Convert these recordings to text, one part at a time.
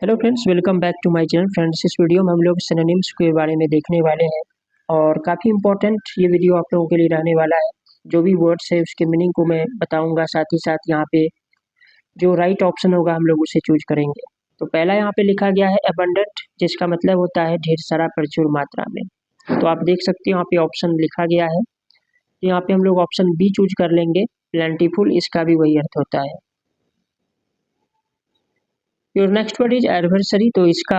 Hello friends, welcome back to my channel. Friends, इस video में हम लोग सिनोनिम्स के बारे में देखने वाले हैं और काफ़ी इंपॉर्टेंट ये वीडियो आप लोगों के लिए रहने वाला है। जो भी वर्ड्स है उसके मीनिंग को मैं बताऊंगा, साथ ही साथ यहाँ पे जो राइट ऑप्शन होगा हम लोग उसे चूज करेंगे। तो पहला यहाँ पे लिखा गया है अबंडेंट, जिसका मतलब होता है ढेर सारा, प्रचुर मात्रा में। तो आप देख सकते हो यहाँ पे ऑप्शन लिखा गया है। तो यहाँ पे हम लोग ऑप्शन बी चूज कर लेंगे, प्लेंटीफुल। इसका भी वही अर्थ होता है। Your next word is adversary. तो इसका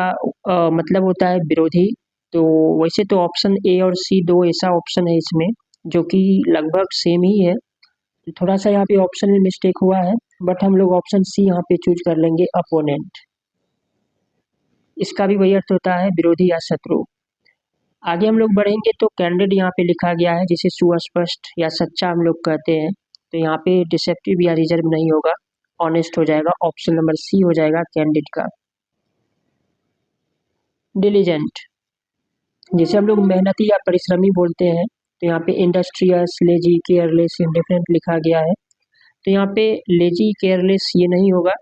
मतलब होता है विरोधी। तो वैसे तो ऑप्शन ए और सी दो ऐसा ऑप्शन है इसमें जो कि लगभग सेम ही है। तो थोड़ा सा यहाँ पे ऑप्शन में मिस्टेक हुआ है, बट हम लोग ऑप्शन सी यहाँ पे चूज कर लेंगे, अपोनेंट। इसका भी वही अर्थ होता है, विरोधी या शत्रु। आगे हम लोग बढ़ेंगे तो कैंडिड यहाँ पे लिखा गया है, जिसे सुस्पष्ट या सच्चा हम लोग कहते हैं। तो यहाँ पे डिसेप्टिव या रिजर्व नहीं होगा, ऑनेस्ट हो जाएगा। ऑप्शन नंबर सी हो जाएगा कैंडिड का। डिलीजेंट, जिसे हम लोग मेहनती या परिश्रमी बोलते हैं। तो यहाँ पे इंडस्ट्रियस, लेजी, केयरलेस, इंडिफरेंट लिखा गया है। तो यहाँ पे लेजी, केयरलेस ये नहीं होगा।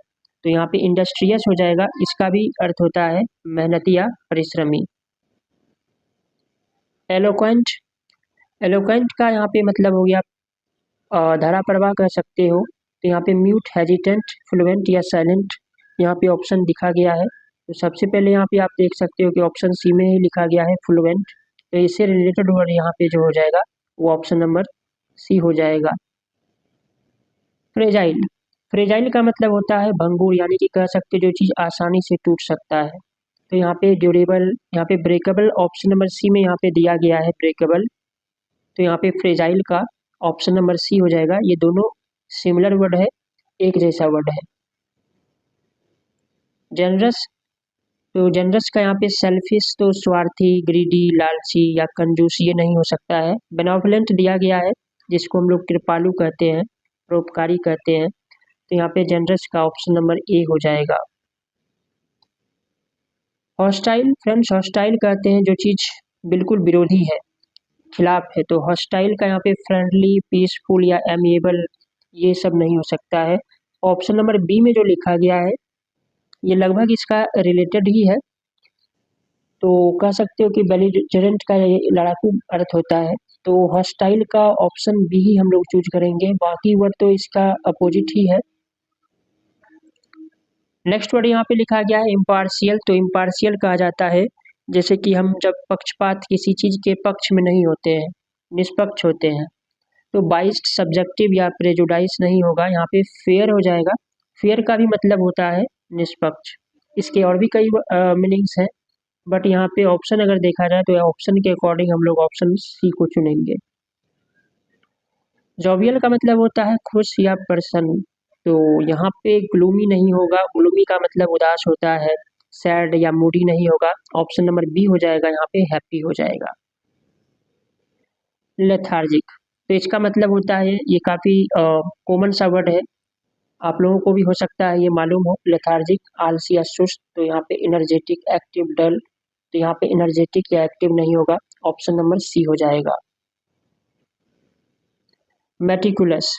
तो यहाँ पे इंडस्ट्रियस हो जाएगा। इसका भी अर्थ होता है मेहनती या परिश्रमी। एलोक्वेंट, एलोक्वेंट का यहाँ पे मतलब हो गया धारा प्रवाह कह सकते हो। तो यहाँ पे म्यूट, हेजिटेंट, फ्लुएंट या साइलेंट यहाँ पे ऑप्शन दिखा गया है। तो सबसे पहले यहाँ पे आप देख सकते हो कि ऑप्शन सी में ही लिखा गया है फ्लुएंट। तो इससे रिलेटेड वर्ड यहाँ पे जो हो जाएगा वो ऑप्शन नंबर सी हो जाएगा। फ्रेजाइल, फ्रेजाइल का मतलब होता है भंगुर, यानी कि कह सकते हो जो चीज़ आसानी से टूट सकता है। तो यहाँ पे ड्यूरेबल, यहाँ पे ब्रेकेबल, ऑप्शन नंबर सी में यहाँ पे दिया गया है ब्रेकेबल। तो यहाँ पे फ्रेजाइल का ऑप्शन नंबर सी हो जाएगा। ये दोनों सिमिलर वर्ड है, एक जैसा वर्ड है। जेनरस, तो जेनरस का यहाँ पे सेल्फिश, तो स्वार्थी, ग्रीडी, लालची या कंजूस ये नहीं हो सकता है। बेनोवलेंट दिया गया है, जिसको हम लोग कृपालु कहते हैं, परोपकारी कहते हैं। तो यहाँ पे जेनरस का ऑप्शन नंबर ए हो जाएगा। हॉस्टाइल, फ्रेंड्स हॉस्टाइल कहते हैं जो चीज़ बिल्कुल विरोधी है, खिलाफ है। तो हॉस्टाइल का यहाँ पे फ्रेंडली, पीसफुल या एमिएबल ये सब नहीं हो सकता है। ऑप्शन नंबर बी में जो लिखा गया है ये लगभग इसका रिलेटेड ही है। तो कह सकते हो कि बेलिजरेंट का ये लड़ाकू अर्थ होता है। तो हॉस्टाइल का ऑप्शन बी ही हम लोग चूज करेंगे, बाकी वर्ड तो इसका अपोजिट ही है। नेक्स्ट वर्ड यहाँ पे लिखा गया है इम्पार्शियल। तो इम्पार्शियल कहा जाता है जैसे कि हम जब पक्षपात किसी चीज़ के पक्ष में नहीं होते हैं, निष्पक्ष होते हैं। तो बाइस्ड, सब्जेक्टिव या प्रेजुडाइस नहीं होगा, यहाँ पे फेयर हो जाएगा। फेयर का भी मतलब होता है निष्पक्ष। इसके और भी कई मीनिंग्स हैं, बट यहाँ पे ऑप्शन अगर देखा जाए तो ऑप्शन के अकॉर्डिंग हम लोग ऑप्शन सी को चुनेंगे। जॉवियल का मतलब होता है खुश या प्रसन्न। तो यहाँ पे ग्लूमी नहीं होगा, ग्लूमी का मतलब उदास होता है। सैड या मूडी नहीं होगा, ऑप्शन नंबर बी हो जाएगा, यहाँ पे हैप्पी हो जाएगा। लेथार्जिक, तो इसका मतलब होता है, ये काफ़ी कॉमन सा वर्ड है, आप लोगों को भी हो सकता है ये मालूम हो। लेथार्जिक, आलसी या सुस्त। तो यहाँ पे एनर्जेटिक, एक्टिव, डल। तो यहाँ पे एनर्जेटिक या एक्टिव नहीं होगा, ऑप्शन नंबर सी हो जाएगा। मेटिकुलस,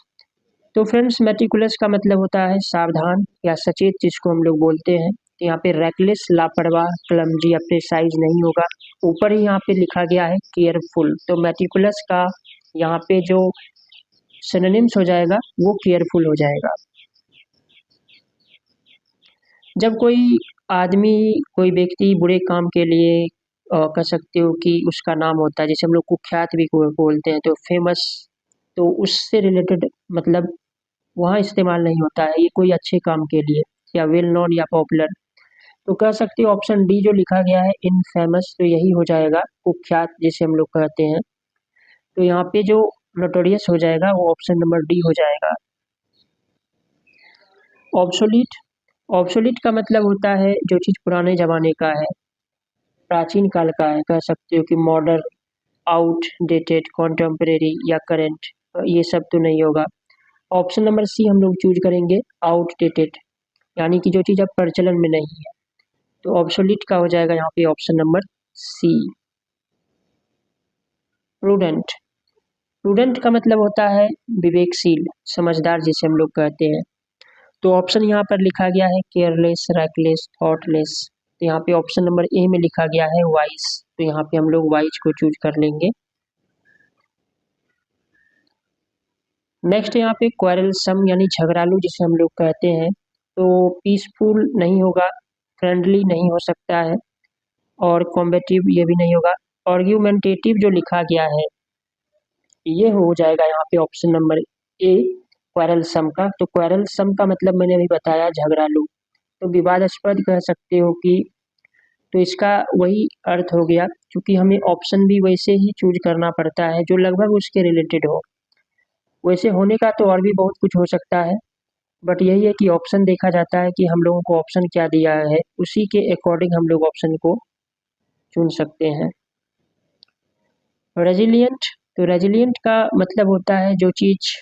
तो फ्रेंड्स मेटिकुलस का मतलब होता है सावधान या सचेत, जिसको हम लोग बोलते हैं। तो यहाँ पे रेकलेस, लापरवाह, क्लमजी या प्रिसाइज नहीं होगा। ऊपर ही यहाँ पे लिखा गया है केयरफुल। तो मेटिकुलस का यहाँ पे जो सिनोनिम्स हो जाएगा वो केयरफुल हो जाएगा। जब कोई आदमी, कोई व्यक्ति बुरे काम के लिए कह सकते हो कि उसका नाम होता है, जैसे हम लोग कुख्यात भी बोलते हैं, तो फेमस, तो उससे रिलेटेड मतलब वहाँ इस्तेमाल नहीं होता है, ये कोई अच्छे काम के लिए, या वेल नोन या पॉपुलर। तो कह सकते हो ऑप्शन डी जो लिखा गया है इनफेमस, तो यही हो जाएगा, कुख्यात जिसे हम लोग कहते हैं। तो यहाँ पे जो नोटोरियस हो जाएगा वो ऑप्शन नंबर डी हो जाएगा। ऑब्सोलीट, ऑब्सोलीट का मतलब होता है जो चीज़ पुराने ज़माने का है, प्राचीन काल का है। कह सकते हो कि मॉडर्न, आउटडेटेड, कॉन्टेम्परेरी या करेंट, ये सब तो नहीं होगा। ऑप्शन नंबर सी हम लोग चूज करेंगे, आउटडेटेड, यानी कि जो चीज़ अब प्रचलन में नहीं है। तो ऑब्सोलीट का हो जाएगा यहाँ पे option number C. Prudent, prudent का मतलब होता है विवेकशील, समझदार जिसे हम लोग कहते हैं। तो ऑप्शन यहाँ पर लिखा गया है केयरलेस, रेकलेस, थॉटलेस। तो यहाँ पे ऑप्शन नंबर ए में लिखा गया है वाइज। तो यहाँ पे हम लोग वाइज को चूज कर लेंगे। नेक्स्ट यहाँ पे क्वेरलसम यानी झगड़ालू जिसे हम लोग कहते हैं। तो पीसफुल नहीं होगा, फ्रेंडली नहीं हो सकता है, और कॉम्बेटिव ये भी नहीं होगा। आर्ग्यूमेंटेटिव जो लिखा गया है ये हो जाएगा यहाँ पे ऑप्शन नंबर ए क्वेरलसम का। तो क्वेरलसम का मतलब मैंने अभी बताया झगड़ालू। तो विवादास्पद कह सकते हो कि, तो इसका वही अर्थ हो गया, क्योंकि हमें ऑप्शन भी वैसे ही चूज करना पड़ता है जो लगभग उसके रिलेटेड हो। वैसे होने का तो और भी बहुत कुछ हो सकता है, बट यही है कि ऑप्शन देखा जाता है कि हम लोगों को ऑप्शन क्या दिया है, उसी के अकॉर्डिंग हम लोग ऑप्शन को चुन सकते हैं। रेजिलियंट, तो रेजिलियंट का मतलब होता है जो चीज़,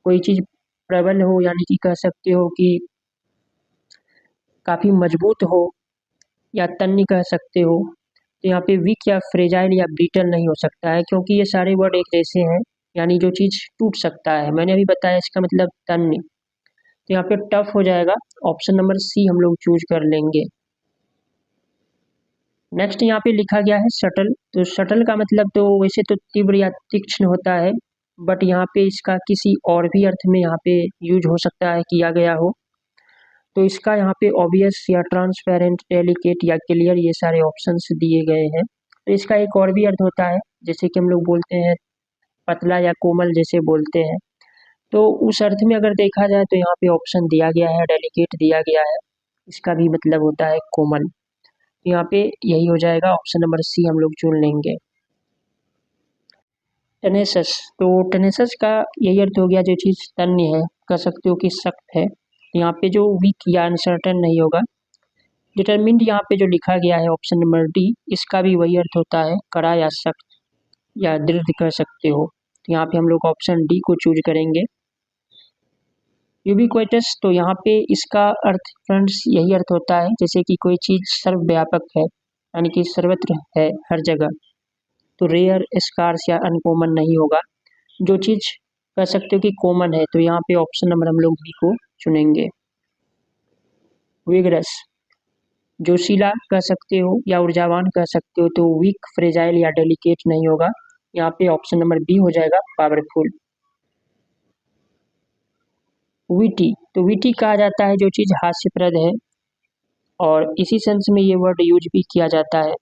कोई चीज़ प्रबल हो, यानी कि कह सकते हो कि काफ़ी मजबूत हो, या तन्य कह सकते हो। तो यहाँ पे वीक या फ्रेजाइल या ब्रिटल नहीं हो सकता है, क्योंकि ये सारे वर्ड एक जैसे हैं, यानी जो चीज़ टूट सकता है। मैंने अभी बताया इसका मतलब तन्य। तो यहाँ पे टफ हो जाएगा, ऑप्शन नंबर सी हम लोग चूज कर लेंगे। नेक्स्ट यहाँ पे लिखा गया है सटल। तो सटल का मतलब तो वैसे तो तीव्र या तीक्ष्ण होता है, बट यहाँ पे इसका किसी और भी अर्थ में यहाँ पे यूज हो सकता है, किया गया हो। तो इसका यहाँ पे ऑब्वियस या ट्रांसपेरेंट, डेलिकेट या क्लियर, ये सारे ऑप्शंस दिए गए हैं। तो इसका एक और भी अर्थ होता है, जैसे कि हम लोग बोलते हैं पतला या कोमल जैसे बोलते हैं। तो उस अर्थ में अगर देखा जाए तो यहाँ पे ऑप्शन दिया गया है डेलिकेट दिया गया है, इसका भी मतलब होता है कोमल। यहाँ पे यही हो जाएगा, ऑप्शन नंबर सी हम लोग चुन लेंगे। टेनेसस, तो टेनेसस का यही अर्थ हो गया जो चीज़ तन्य है, कह सकते हो कि सख्त है। यहाँ पे जो वीक या अनसर्टन नहीं होगा। डिटरमिन्ड यहाँ पे जो लिखा गया है ऑप्शन नंबर डी, इसका भी वही अर्थ होता है, कड़ा या सख्त या दृढ़ कह सकते हो। तो यहाँ पे हम लोग ऑप्शन डी को चूज करेंगे। यूबिक्विटस, तो यहाँ पे इसका अर्थ फ्रेंड्स यही अर्थ होता है जैसे कि कोई चीज़ सर्वव्यापक है, यानी कि सर्वत्र है, हर जगह। तो रेयर, स्कार्स या अनकॉमन नहीं होगा। जो चीज़ कह सकते हो कि कॉमन है, तो यहाँ पे ऑप्शन नंबर हम लोग बी को चुनेंगे। विगरस, जोशीला कह सकते हो या ऊर्जावान कह सकते हो। तो वीक, फ्रेजाइल या डेलिकेट नहीं होगा। यहाँ पे ऑप्शन नंबर बी हो जाएगा, पावरफुल। विटी, तो विटी कहा जाता है जो चीज़ हास्यप्रद है, और इसी सेंस में ये वर्ड यूज भी किया जाता है।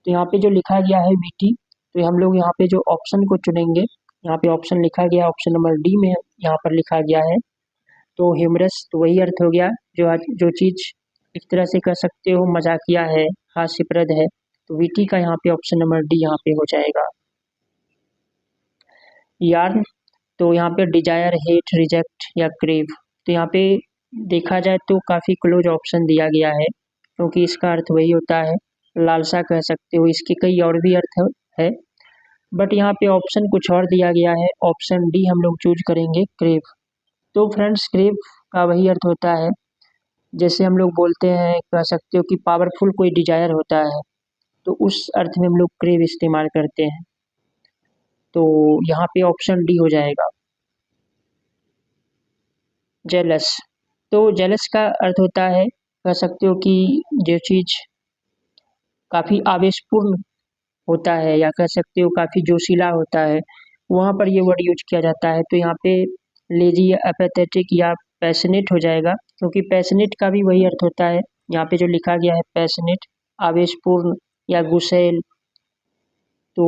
तो यहाँ पे जो लिखा गया है विटी, तो हम लोग यहाँ पे जो ऑप्शन को चुनेंगे, यहाँ पे ऑप्शन लिखा गया ऑप्शन नंबर डी में यहाँ पर लिखा गया है। तो ह्यूमरस, तो वही अर्थ हो गया जो चीज़ एक तरह से कह सकते हो मजाकिया है, हास्यप्रद है। तो विटी का यहाँ पे ऑप्शन नंबर डी यहाँ पे हो जाएगा। यार्न, तो यहाँ पे डिजायर, हेट, रिजेक्ट या क्रेव। तो यहाँ पे देखा जाए तो काफ़ी क्लोज ऑप्शन दिया गया है, क्योंकि इसका अर्थ वही होता है, लालसा कह सकते हो। इसके कई और भी अर्थ है, बट यहाँ पे ऑप्शन कुछ और दिया गया है, ऑप्शन डी हम लोग चूज करेंगे, क्रेव। तो फ्रेंड्स क्रेव का वही अर्थ होता है, जैसे हम लोग बोलते हैं, कह सकते हो कि पावरफुल कोई डिजायर होता है, तो उस अर्थ में हम लोग क्रेव इस्तेमाल करते हैं। तो यहाँ पे ऑप्शन डी हो जाएगा। जेलस, तो जेलस का अर्थ होता है, कह सकते हो कि जो चीज़ काफ़ी आवेशपूर्ण होता है, या कह सकते हो काफ़ी जोशीला होता है, वहाँ पर ये वर्ड यूज किया जाता है। तो यहाँ पे लेजी या एपेथेटिक या पैशनेट हो जाएगा, क्योंकि पैशनेट का भी वही अर्थ होता है। यहाँ पे जो लिखा गया है पैशनेट, आवेशपूर्ण या गुस्सैल। तो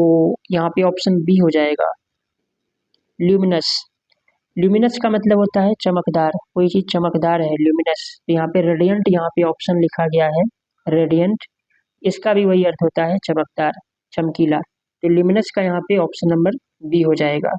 यहाँ पे ऑप्शन बी हो जाएगा। ल्यूमिनस, ल्यूमिनस का मतलब होता है चमकदार, कोई चीज़ चमकदार है, ल्यूमिनस। तो यहाँ पे रेडियंट, यहाँ पे ऑप्शन लिखा गया है रेडियंट, इसका भी वही अर्थ होता है चमकदार, चमकीला। तो ल्यूमिनस का यहाँ पे ऑप्शन नंबर बी हो जाएगा।